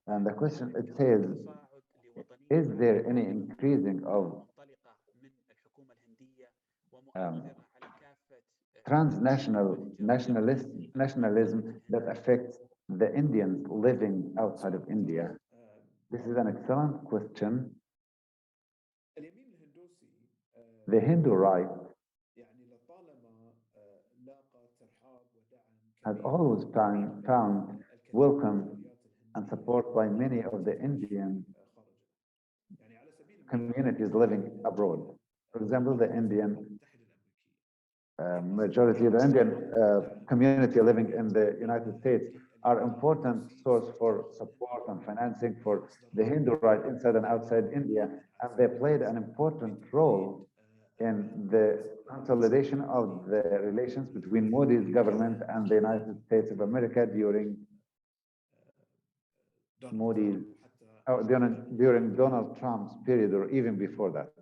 And the question, it says, is there any increasing of um, nationalism that affects the Indians living outside of India? This is an excellent question. The Hindu right has always found welcome and support by many of the Indian communities living abroad. For example, the Indian majority, the Indian community living in the United States are important source for support and financing for the Hindu right inside and outside India, and they played an important role in the consolidation of the relations between Modi's government and the United States of America during Modi's, during Donald Trump's period or even before that.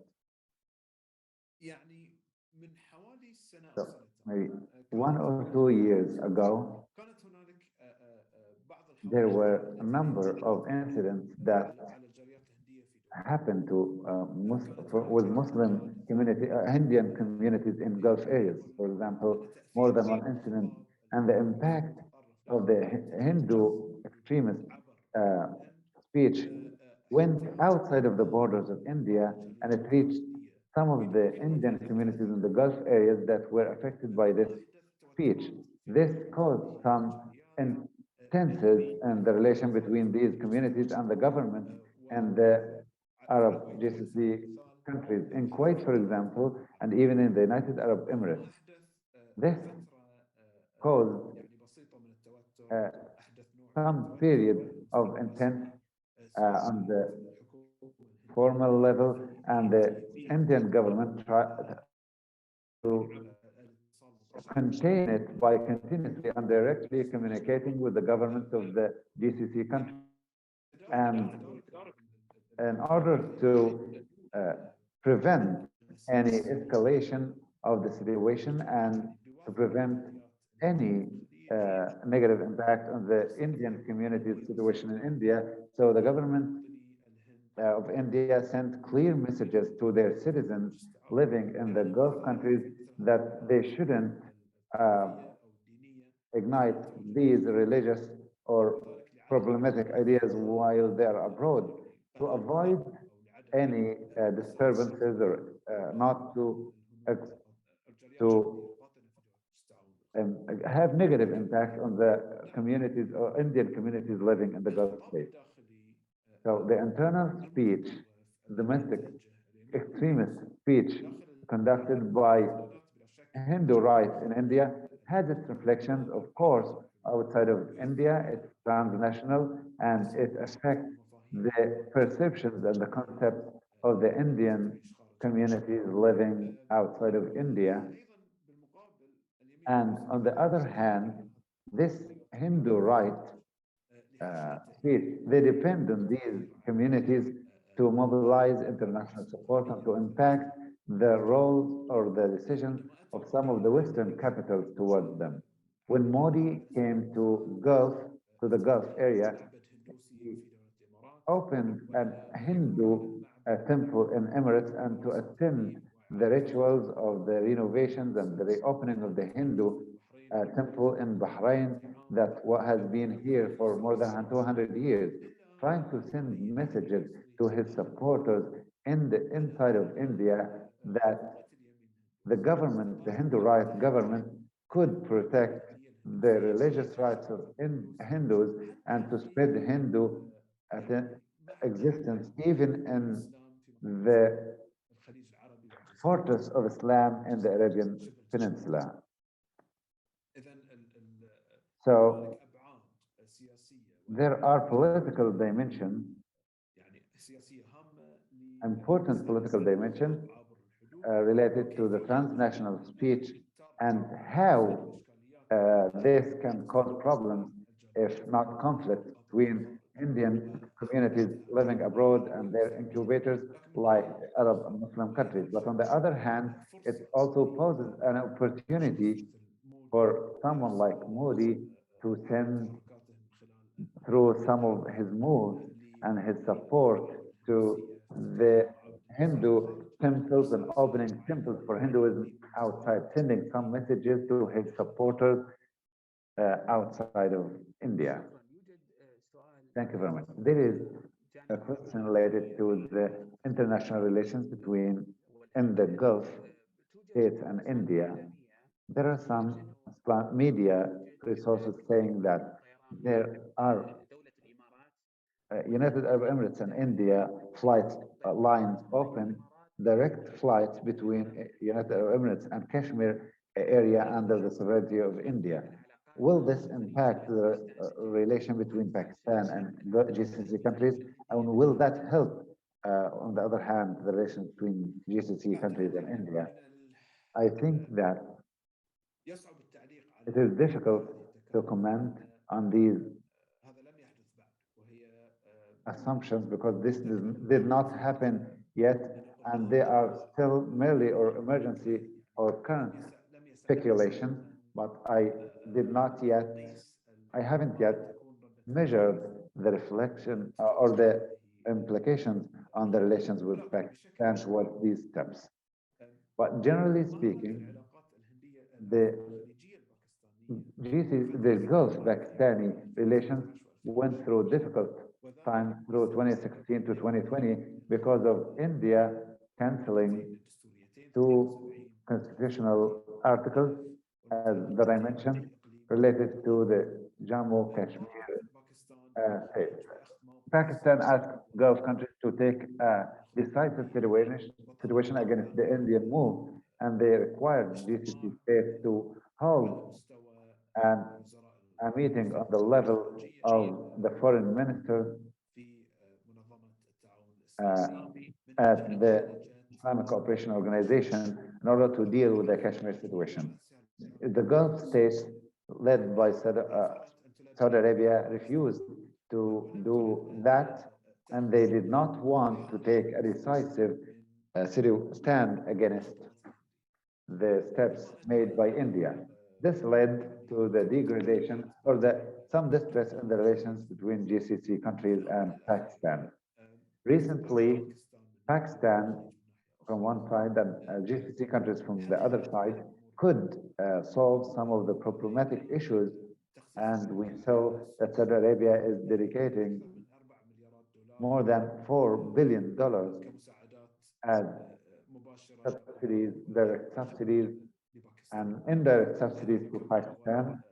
So maybe 1 or 2 years ago, there were a number of incidents that happened to with Muslim community, Indian communities in Gulf areas. For example, more than one incident, and the impact of the Hindu extremist speech went outside of the borders of India, and it reached some of the Indian communities in the Gulf areas that were affected by this speech. This caused some tensions in the relation between these communities and the government and the Arab GCC countries. In Kuwait, for example, and even in the United Arab Emirates, this caused uh, some period of intense on the formal level, and the Indian government tried to contain it by continuously and directly communicating with the governments of the GCC countries. And in order to prevent any escalation of the situation and to prevent any negative impact on the Indian community's situation in India, so the government of India sent clear messages to their citizens living in the Gulf countries that they shouldn't ignite these religious or problematic ideas while they're abroad, to avoid any disturbances or not to have negative impact on the communities or Indian communities living in the Gulf states. So the internal speech, domestic extremist speech conducted by Hindu right in India has its reflections, of course, outside of India. It's transnational and it affects the perceptions and the concepts of the Indian communities living outside of India. And on the other hand, this Hindu right they depend on these communities to mobilize international support and to impact the roles or the decisions of some of the Western capitals towards them. When Modi came to the Gulf area, he opened a Hindu temple in Emirates and to attend the rituals of the renovations and the reopening of the Hindu temple in Bahrain that has been here for more than 200 years. trying to send messages to his supporters in the inside of India that the government, the Hindu right government, could protect the religious rights of Hindus and to spread Hindu existence even in the fortress of Islam in the Arabian Peninsula. So there are political dimensions, important political dimensions related to the transnational speech and how this can cause problems, if not conflict, between Indian communities living abroad and their incubators like Arab and Muslim countries. But on the other hand, it also poses an opportunity for someone like Modi to send through some of his moves and his support to the Hindu temples and opening temples for Hinduism outside, sending some messages to his supporters outside of India. Thank you very much. There is a question related to the international relations between in the Gulf states and India. There are some media resources saying that there are United Arab Emirates and India flight lines open, direct flights between United Arab Emirates and Kashmir area under the sovereignty of India. Will this impact the relation between Pakistan and GCC countries? And will that help, on the other hand, the relation between GCC countries and India? I think that it is difficult to comment on these assumptions because this did not happen yet, and they are still merely or emergency or current speculation, but I haven't yet measured the reflection or the implications on the relations with Pakistan towards these steps. But generally speaking, the the Gulf Pakistani relations went through difficult times through 2016 to 2020 because of India canceling two constitutional articles, as that I mentioned, related to the Jammu Kashmir state. Pakistan asked Gulf countries to take a decisive situation against the Indian move, and they required GCC states to hold a meeting on the level of the foreign minister at the Islamic Cooperation Organization in order to deal with the Kashmir situation. The Gulf states, led by Saudi Arabia, refused to do that, and they did not want to take a decisive stand against the steps made by India. This led to the degradation or some distress in the relations between GCC countries and Pakistan. Recently, Pakistan from one side and GCC countries from the other side could solve some of the problematic issues, and we saw that Saudi Arabia is dedicating more than $4 billion as subsidies, direct subsidies, and indirect subsidies to Pakistan.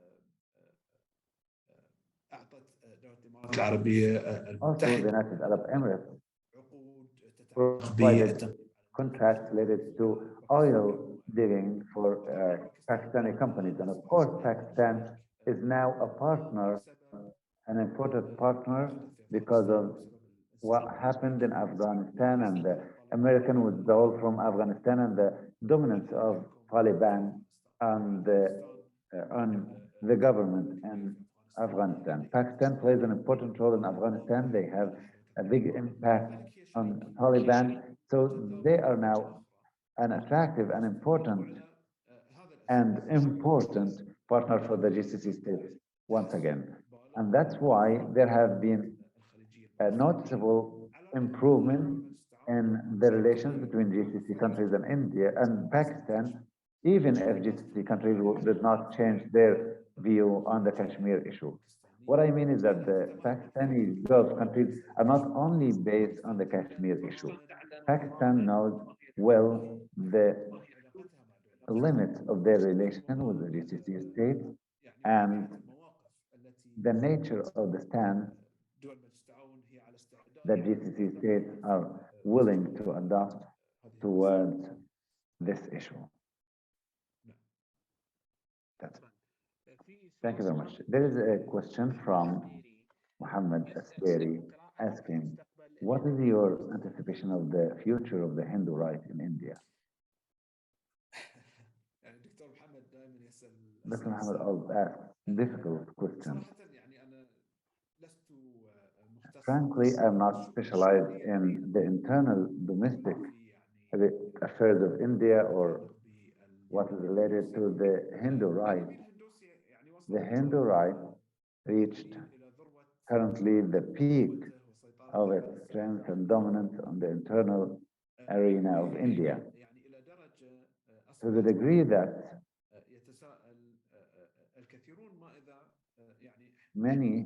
Also, the United Arab Emirates provided contracts related to oil digging for Pakistani companies. And of course, Pakistan is now a partner, an important partner, because of what happened in Afghanistan and the American withdrawal from Afghanistan and the dominance of Taliban on the government in Afghanistan. Pakistan plays an important role in Afghanistan. They have a big impact on Taliban. So they are now an attractive and important partner for the GCC states once again. And that's why there have been a noticeable improvement in the relations between GCC countries and India and Pakistan, even if GCC countries did not change their view on the Kashmir issue. What I mean is that the Pakistani Gulf countries are not only based on the Kashmir issue. Pakistan knows well the limits of their relation with the GCC states and the nature of the stand that GCC states are willing to adopt towards this issue. That's it. Thank you very much. There is a question from Muhammad Asberi asking, what is your anticipation of the future of the Hindu right in India? Dr. Muhammad always asks difficult questions. Frankly, I'm not specialized in the internal domestic affairs of India or what is related to the Hindu right. The Hindu right reached currently the peak of its strength and dominance on the internal arena of India, to the degree that many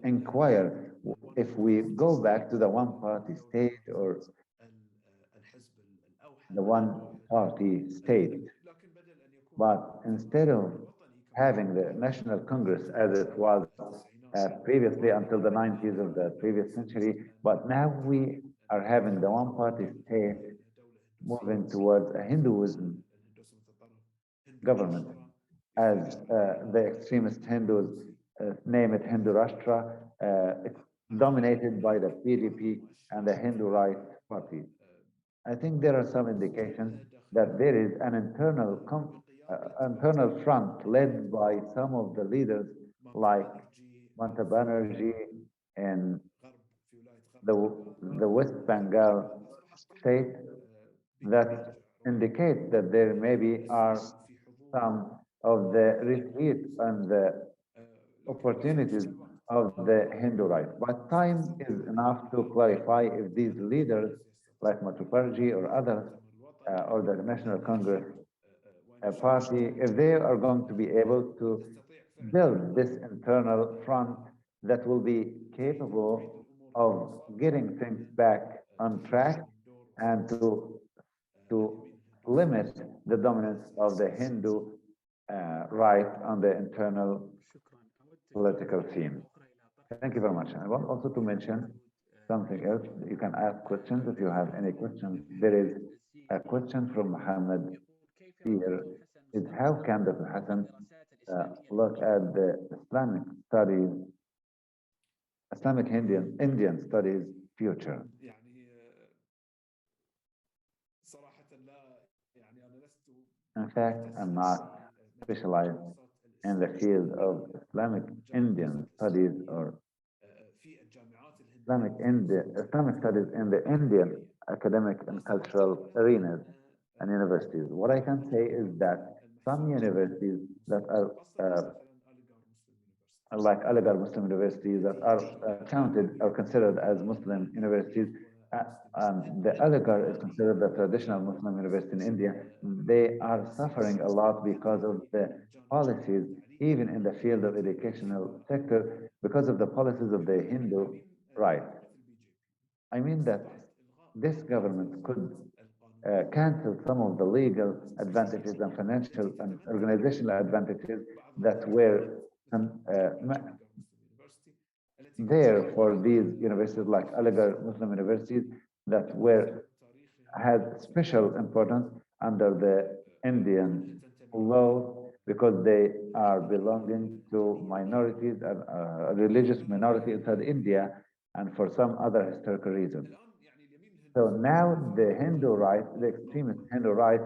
inquire if we go back to the one-party state or the one-party state. But instead of having the National Congress as it was previously until the 90s of the previous century, but now we are having the one-party state moving towards a Hinduism government, as the extremist Hindus name it Hindu Rashtra. It's dominated by the PDP and the Hindu Right Party. I think there are some indications that there is an internal front led by some of the leaders like Mamata Banerjee in the West Bengal state that indicate that there maybe are some of the retreat and the opportunities of the Hindu right. But time is enough to clarify if these leaders like Mamata Banerjee or others or the National Congress party, if they are going to be able to build this internal front that will be capable of getting things back on track and to limit the dominance of the Hindu right on the internal political scene. Thank you very much. I want also to mention something else. You can ask questions if you have any questions. There is a question from Muhammad here. Is how can Dr. Hassan look at the Islamic studies, Islamic Indian studies future? In fact, I'm not specialized in the field of Islamic Indian studies or Islamic studies in the Indian academic and cultural arenas and universities. What I can say is that some universities that are like Aligarh Muslim universities that are counted or considered as Muslim universities, and the Aligarh is considered the traditional Muslim university in India, they are suffering a lot because of the policies, even in the field of educational sector, because of the policies of the Hindu right. I mean that this government could cancel some of the legal advantages and financial and organizational advantages that were there for these universities like Aligarh Muslim universities that had special importance under the Indian law because they are belonging to minorities and a religious minority inside India and for some other historical reason. So now the Hindu right, the extremist Hindu right,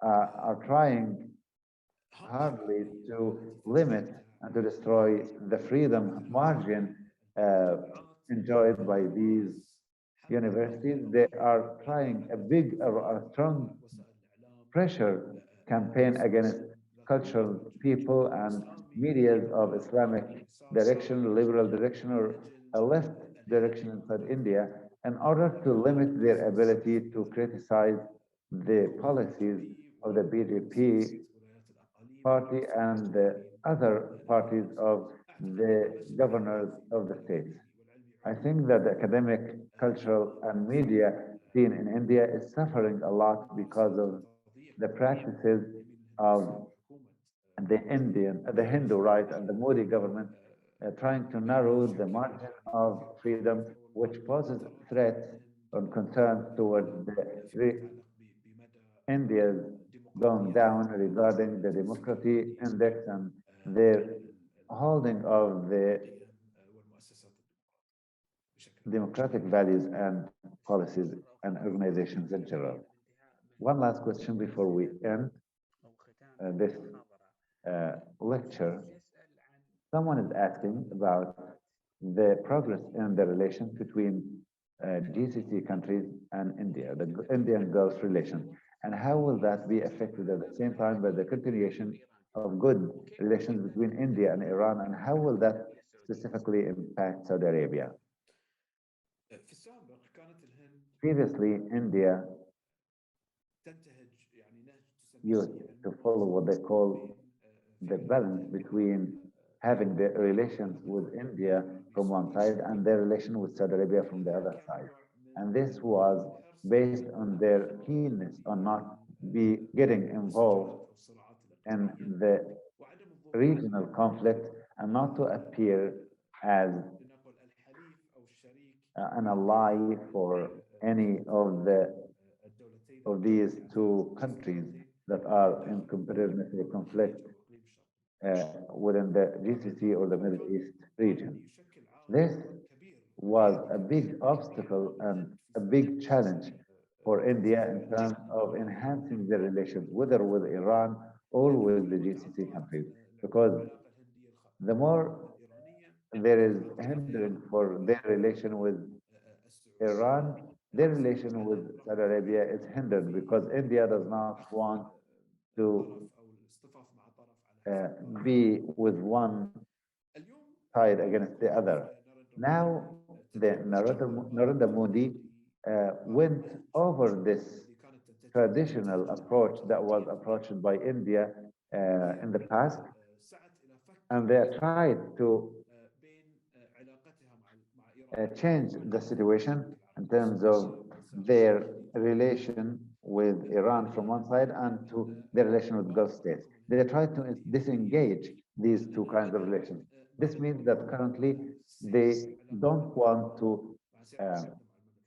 are trying hardly to limit and to destroy the freedom margin enjoyed by these universities. They are trying a strong pressure campaign against cultural people and medias of Islamic direction, liberal direction, or a left direction inside India in order to limit their ability to criticize the policies of the BJP party and the other parties of the governors of the states. I think that the academic, cultural, and media scene in India is suffering a lot because of the practices of the Hindu right and the Modi government trying to narrow the margin of freedom, which poses threats and concerns towards India's going down regarding the democracy index and their holding of the democratic values and policies and organizations in general. One last question before we end this lecture. Someone is asking about the progress in the relations between GCC countries and India, the Indian Gulf relation, and how will that be affected at the same time by the continuation of good relations between India and Iran, and how will that specifically impact Saudi Arabia? Previously, India used to follow what they call the balance between having the relations with India from one side and their relation with Saudi Arabia from the other side. And this was based on their keenness on not be getting involved in the regional conflict and not to appear as an ally for any of these two countries that are in competitive conflict within the GCC or the Middle East region. This was a big obstacle and a big challenge for India in terms of enhancing their relations, whether with Iran or with the GCC countries, because the more there is hindering for their relation with Iran, their relation with Saudi Arabia is hindered because India does not want to be with one side against the other. Now, the Narendra Modi went over this traditional approach that was approached by India in the past, and they tried to change the situation in terms of their relation with Iran from one side and to their relation with Gulf states. They tried to disengage these two kinds of relations. This means that currently they don't want to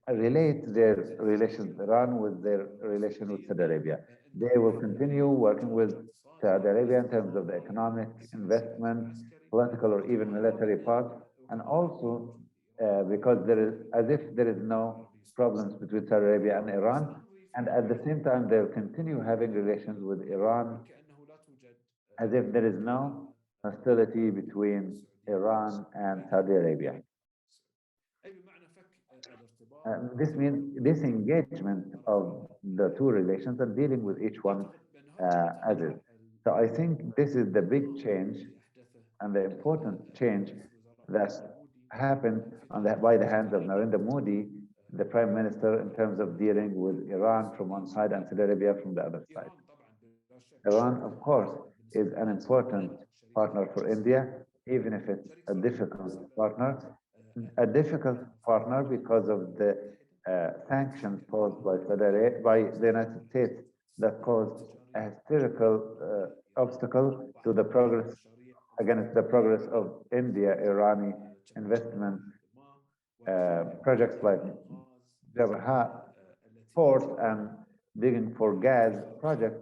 relate their relations with Iran with their relation with Saudi Arabia. They will continue working with Saudi Arabia in terms of the economic investment, political or even military part, and also because there is, as if there is no problems between Saudi Arabia and Iran, and at the same time they'll continue having relations with Iran as if there is no hostility between Iran and Saudi Arabia. This means disengagement of the two relations and dealing with each one as is. So I think this is the big change and the important change that happened by the hands of Narendra Modi, the Prime Minister, in terms of dealing with Iran from one side and Saudi Arabia from the other side. Iran, of course, is an important partner for India, even if it's a difficult partner. A difficult partner because of the sanctions posed by the United States that caused a hysterical obstacle to the progress against the progress of India-Irani investment projects like Jabha port and digging for gas project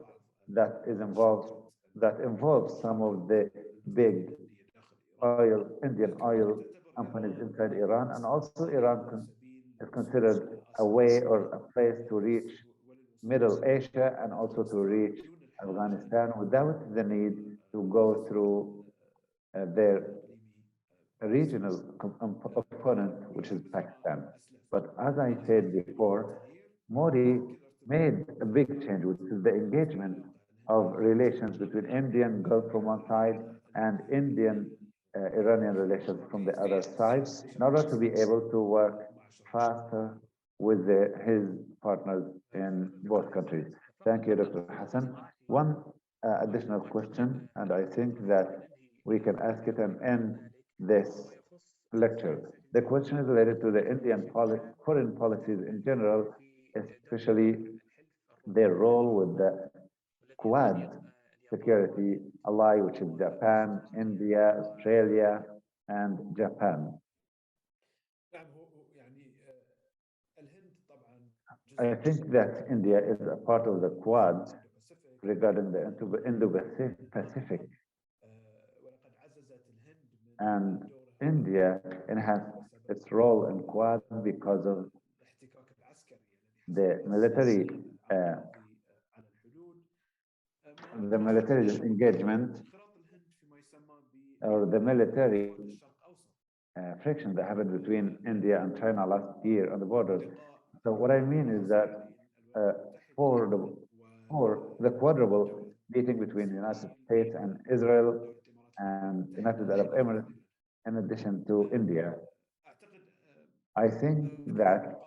that involves some of the big Indian oil companies inside Iran, and also Iran is considered a way or a place to reach Middle Asia and also to reach Afghanistan without the need to go through their regional opponent, which is Pakistan. But as I said before, Modi made a big change, which is the engagement of relations between Indian Gulf from one side and Indian Iranian relations from the other side, in order to be able to work faster with his partners in both countries. Thank you, Dr. Hassan. One additional question, and I think that we can ask it and end this lecture. The question is related to the Indian foreign policies in general, especially their role with the Quad security ally, which is Japan, India, Australia, and Japan. I think that India is a part of the Quad regarding the Indo-Pacific, and India enhanced its role in Quad because of the military engagement or the military friction that happened between India and China last year on the border. So what I mean is that for the quadruple meeting between the United States and Israel and United Arab Emirates, in addition to India, I think that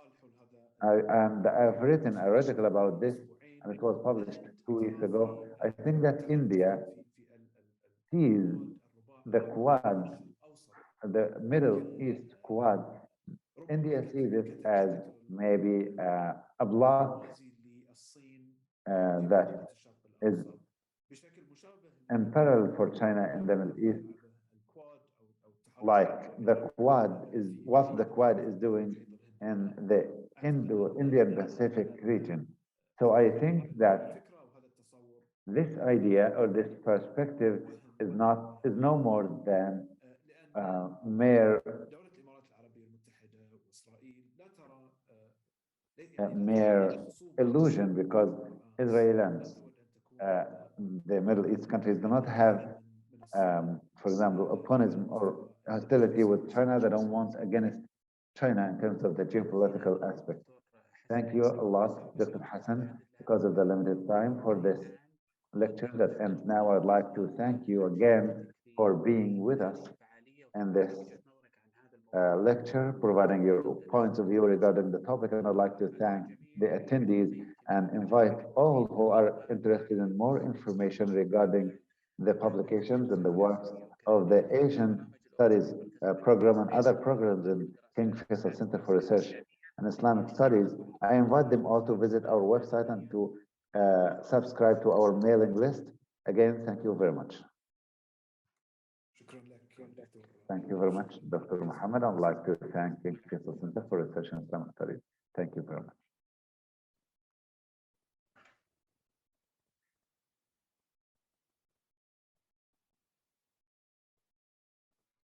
I've written an article about this, and it was published 2 weeks ago. I think that India sees the Quad, the Middle East Quad, India sees it as maybe a block that is in parallel for China in the Middle East, like the Quad is what the Quad is doing in the Indian Pacific region. So I think that this idea or this perspective is no more than mere illusion, because Israelis, the Middle East countries, do not have, for example, opponents or hostility with China. They don't want against China in terms of the geopolitical aspect. Thank you a lot, Dr. Hassan, because of the limited time for this lecture that ends now. I'd like to thank you again for being with us in this lecture, providing your points of view regarding the topic, and I'd like to thank the attendees and invite all who are interested in more information regarding the publications and the works of the Asian Studies program and other programs in King Faisal Center for Research and Islamic Studies. I invite them all to visit our website and to subscribe to our mailing list. Again, thank you very much. Thank you very much, Dr. Muhammad. I'd like to thank King Faisal Center for Research and Islamic Studies.